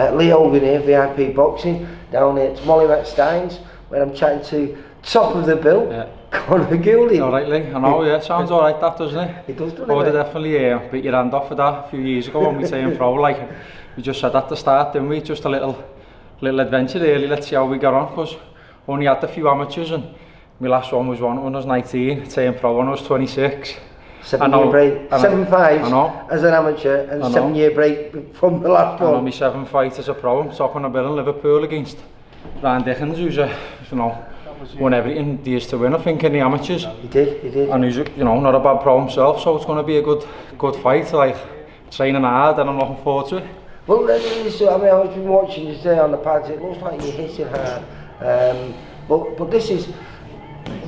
Lee Hogan here, VIP Boxing, down here at Molly McStein's, where I'm chatting to top of the bill, Conor Goulding. Alright Lee, I know, yeah, sounds alright that, doesn't it? It does, doesn't I would it? have definitely bit your hand off for that a few years ago when we turned pro, like, we just said at the start, didn't we? Just a little adventure really, let's see how we got on, because only had a few amateurs, and my last one was when I was 19, turned pro when I was 26. 7 year break, 7 fights as an amateur and 7 year break from the last one. On my 7th fight as a pro, I'm top on a bill in Liverpool against Dickens, who's won everything there is to win, I think, in the amateurs. He did. And he's, not a bad pro himself, so it's going to be a good fight, like, training hard, and I'm looking forward to it. Well, I was been watching this there on the pads, it looks like you're hitting hard, but this is,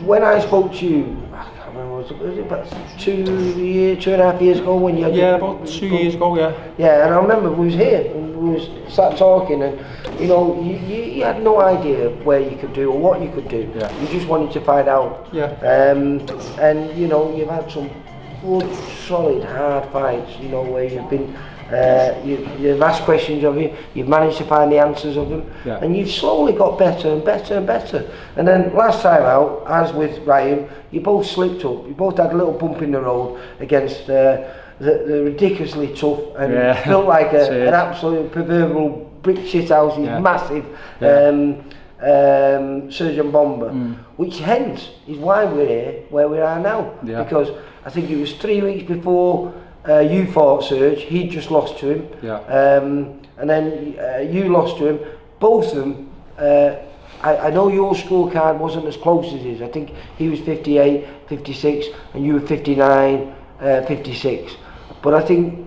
when I spoke to you, I can't remember, was it about 2.5 years ago when you had about 2 years ago, yeah. Yeah, and I remember we was here, and we was sat talking, and you had no idea where you could do or what you could do. Yeah. You just wanted to find out. Yeah. And you've had some good, solid, hard fights, where you've been, you've asked questions of you, you've managed to find the answers of them, and you've slowly got better and better and better. And then last time out, as with Ryan, you both slipped up. You both had a little bump in the road against the ridiculously tough and built like an absolute proverbial brick shithouse. He's massive. Surgeon Bomber, which hence is why we're here where we are now, because I think it was 3 weeks before you fought Serge, he'd just lost to him, and then you lost to him, both of them. I know your scorecard wasn't as close as his. I think he was 58, 56 and you were 59, 56, but I think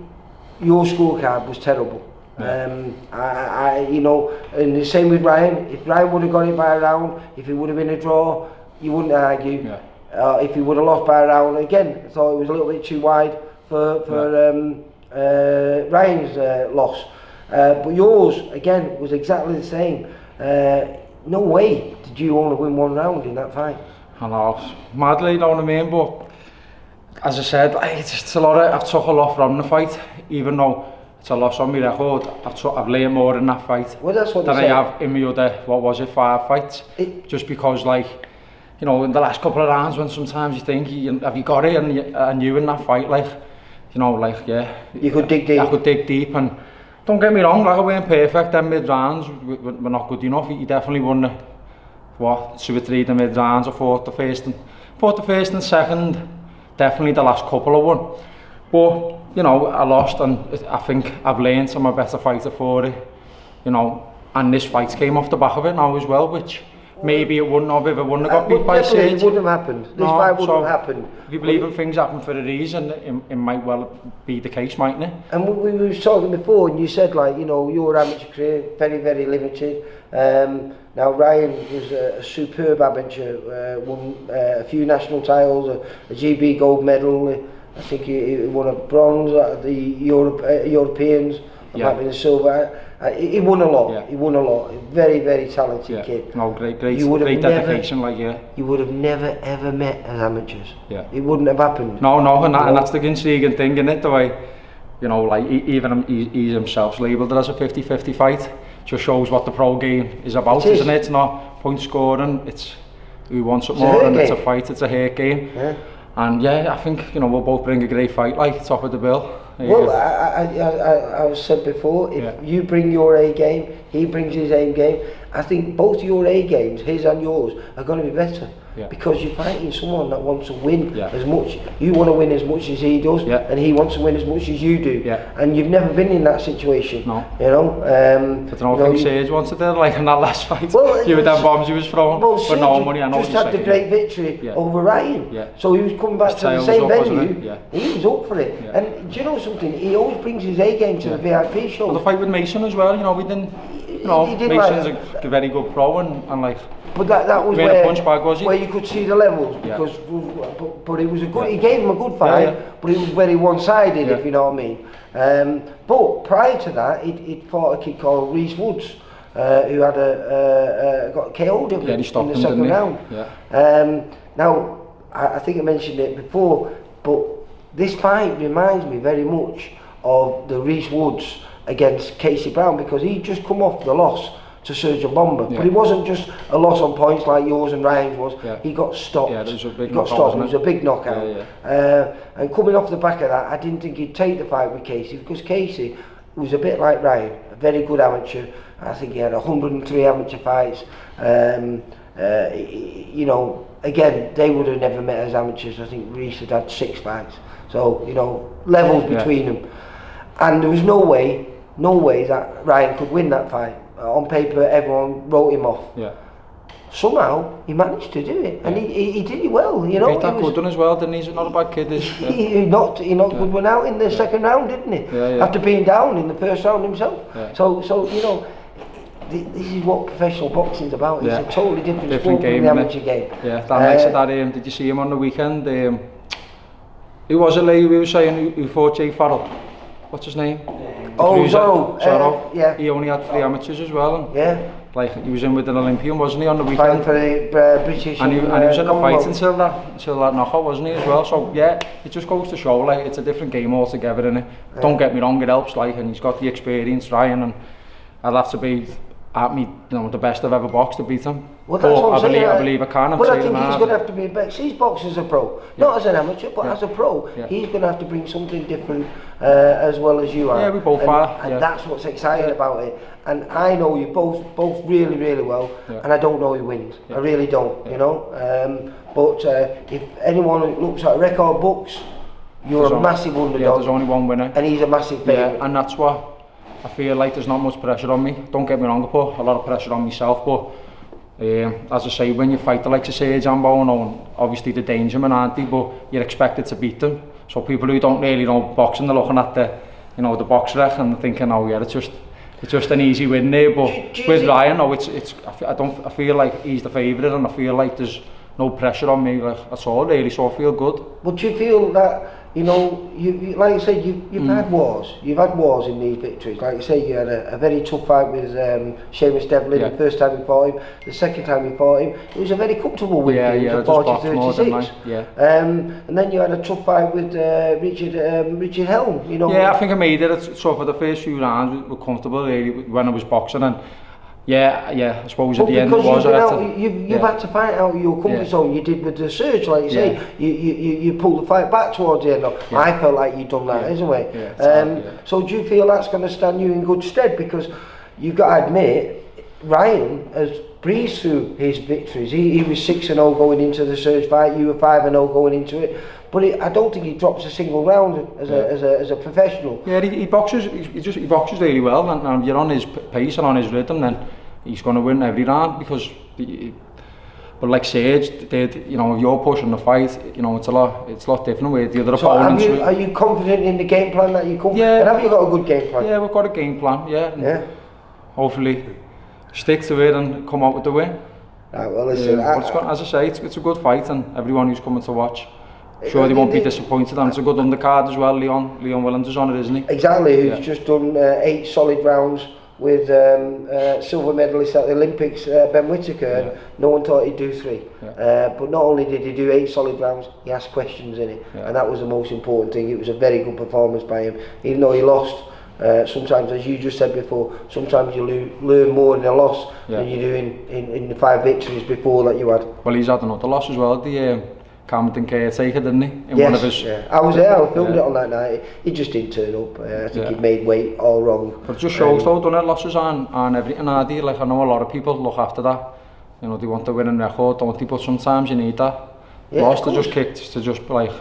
your scorecard was terrible. And the same with Ryan. If Ryan would have got it by a round, if it would have been a draw, you wouldn't argue. If he would have lost by a round, again, I thought it was a little bit too wide for Ryan's loss. But yours, again, was exactly the same. No way did you only win 1 round in that fight. I know, madly, you know what I mean, but as I said, it's a lot I've took a lot from the fight, even though it's a loss on my record. I've learned more in that fight than I have in my other, 5 fights. Just because, like, in the last couple of rounds, when sometimes you think, have you got it, and you in that fight, like, you could dig deep. I could dig deep, and don't get me wrong, like, I weren't perfect. Them mid rounds were not good enough. You definitely won the 2 or 3 of the mid rounds. I fought the first and second. Definitely the last couple I won. But I lost, and I think I've learned I'm a better fighter for it. And this fight came off the back of it now as well, which maybe it wouldn't have if it wouldn't have got beat by Serge. It wouldn't have happened. This fight wouldn't have happened. If you believe in things happen for a reason, it might well be the case, mightn't it? And we were talking before, and you said, like, your amateur career very, very limited. Now Ryan was a superb amateur, won a few national titles, a GB gold medal. I think he won a bronze at the Europeans. Might be the silver. He won a lot. Yeah. He won a lot. Very, very talented kid. No, great dedication, You would have never ever met as amateurs. Yeah. It wouldn't have happened. No, and that's the intriguing thing, isn't it? The way, like, even he himself's labelled it as a 50-50 fight. Just shows what the pro game is about, isn't it? It's not point scoring. It's who wants it more, and it's a fight. It's a hate game. Yeah. And I think we'll both bring a great fight, like, top of the bill. Well, I said before, if you bring your A game, he brings his A game. I think both your A games, his and yours, are going to be better. Because you're fighting someone that wants to win as much. You want to win as much as he does, and he wants to win as much as you do. And you've never been in that situation. No. I don't think Serge wanted it, like, in that last fight. You with them bombs he was throwing, but no money. I know just had the great victory over Ryan. So he was coming back to the same venue. He was up for it. And do you know something? He always brings his A game to the VIP show. Well, the fight with Mason as well. We didn't. Mason's a very good pro, and like. But that was where you could see the levels, because but it was a good. He gave him a good fight, but it was very one-sided, if you know what I mean. But prior to that, he'd fought a kid called Reese Woods, who had got KO'd in the second round. Now I think I mentioned it before, but this fight reminds me very much of the Reese Woods against Casey Brown, because he'd just come off the loss to Sergio Bomba, but it wasn't just a loss on points like yours and Ryan's was. He got stopped. Yeah, it was a big knockout. It was a big knockout. And coming off the back of that, I didn't think he'd take the fight with Casey, because Casey was a bit like Ryan, a very good amateur. I think he had 103 amateur fights. You know, again, they would have never met as amateurs. I think Reese had 6 fights. So, you know, levels between them. And there was no way that Ryan could win that fight. On paper, everyone wrote him off. Somehow, he managed to do it, and he did it well, you know. He that good as well, didn't he? He's not a bad kid. He knocked good one out in the second round, didn't he? After being down in the first round himself. So you know, this is what professional boxing's about. It's a totally different sport game, from the amateur game. Yeah, that makes it that. Did you see him on the weekend? Who was it, Lee? We were saying who fought Jay Farrell. What's his name? Zorro. Yeah. He only had 3 amateurs as well. And like he was in with an Olympian, wasn't he, on the weekend? Fighting for the British. And he was in the fight until that knockout, wasn't he, as well? So yeah, it just goes to show, like, it's a different game altogether, innit? Don't get me wrong, it helps, like, and he's got the experience, Ryan, and I'd have to be at me, you know, the best I've ever boxed to beat him. Well, that's what I'm saying. I believe I can. But I think he's going to have to be a better. He's boxing as a pro, not as an amateur, but as a pro. He's going to have to bring something different as well as you are. Yeah, we both are. And that's what's exciting about it. And I know you both really, really well, and I don't know who wins. I really don't, you know. But if anyone looks at record books, you're a massive underdog. Yeah, there's only one winner. And he's a massive favourite. Yeah, and that's what I feel like. There's not much pressure on me. Don't get me wrong, I put a lot of pressure on myself, but as I say, when you fight the likes of Serge and Bono, obviously the Dangerman, aren't they, but you're expected to beat them. So people who don't really know boxing, they're looking at the box rec and thinking, oh yeah, it's just an easy win there. But with Ryan, no, I feel like he's the favourite, and I feel like there's no pressure on me, like, at all really, so I feel good. But do you feel that, you know, you like you said, you've had wars. You've had wars in these victories. Like you say, you had a very tough fight with Seamus Devlin the first time you fought him. The second time you fought him, it was a very comfortable win for 40-36. And then you had a tough fight with Richard Helm. You know. Yeah, I think I made it. So for the first few rounds, we were comfortable really when I was boxing, and I suppose at the end it was. You've had to fight out of your comfort zone. You did with the Surge, like you say. You pulled the fight back towards the end. I felt like you'd done that, isn't it? So do you feel that's going to stand you in good stead? Because you've got to admit, Ryan has breezed through his victories. He was 6-0 going into the Surge fight. You were 5-0 going into it. But I don't think he drops a single round as a professional. Yeah, he boxes really well, and you're on his pace and on his rhythm, then he's going to win every round. Because, but like Serge did, you know, if you're pushing the fight, you know, it's a lot different with the other opponents. Are you confident in the game plan that you come? Yeah. And have you got a good game plan? Yeah, we've got a game plan. Yeah. Hopefully, stick to it and come out with the win. Right, well, listen. As I say, it's a good fight, and everyone who's coming to watch, sure they won't be disappointed, and it's a good undercard as well. Leon Williams is on it, isn't he? Exactly, who's just done 8 solid rounds with silver medalist at the Olympics, Ben Whittaker, and no one thought he'd do 3. But not only did he do 8 solid rounds, he asked questions in it, and that was the most important thing. It was a very good performance by him, even though he lost. Sometimes, as you just said before, sometimes you learn more in a loss than you do in the 5 victories before that you had. Well, he's had another loss as well, the Camden caretaker, didn't he? One of his, I was there, I filmed it on that night. He just didn't turn up. I think he made weight all wrong. But it just shows though, doesn't it? Losses aren't everything, are they? Like, I know a lot of people look after that. You know, they want the winning record, don't they? But sometimes you need that. Loss to just kick, to just like,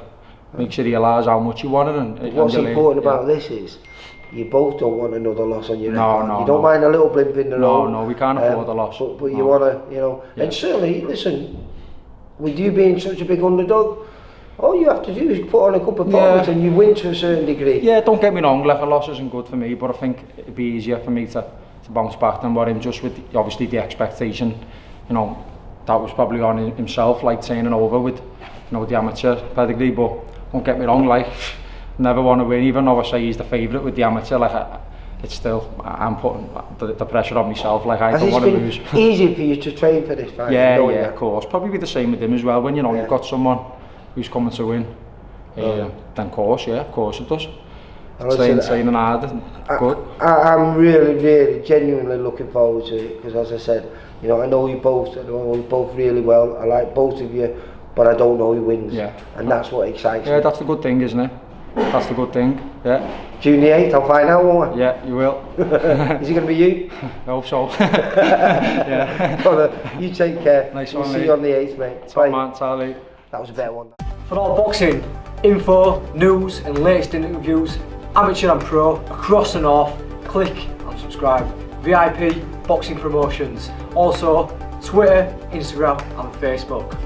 makes you realise how much you want it. And what's important about this is, you both don't want another loss on your record. No, you don't mind a little blimp in the road. No, we can't afford a loss. But you want to, you know, and certainly, listen, with you being such a big underdog, all you have to do is put on a couple of performance and you win to a certain degree. Yeah, don't get me wrong, like, a loss isn't good for me, but I think it'd be easier for me to bounce back than what him, just with obviously the expectation, you know, that was probably on himself, like turning over with, you know, the amateur pedigree. But don't get me wrong, like, never want to win, even though I say he's the favourite with the amateur, like, it's still, I'm putting the pressure on myself, like, I don't want to lose. It's been easy for you to train for this fight? Yeah, of course. Probably be the same with him as well, when, you know, you've got someone who's coming to win, then of course it does. training hard. Good. I'm really genuinely looking forward to it, because as I said, you know, I know you both really well. I like both of you, but I don't know who wins. Yeah. And that's what excites me. Yeah, that's the good thing, isn't it? That's the good thing. Yeah. June the 8th, I'll find out, won't I? Yeah, you will. Is it going to be you? I hope so. Yeah. Well, you take care. Nice we'll one, see you on the 8th, mate. Top man, Charlie. That was a better one. For all boxing info, news and latest interviews, amateur and pro, across the north, click and subscribe. VIP Boxing Promotions. Also Twitter, Instagram and Facebook.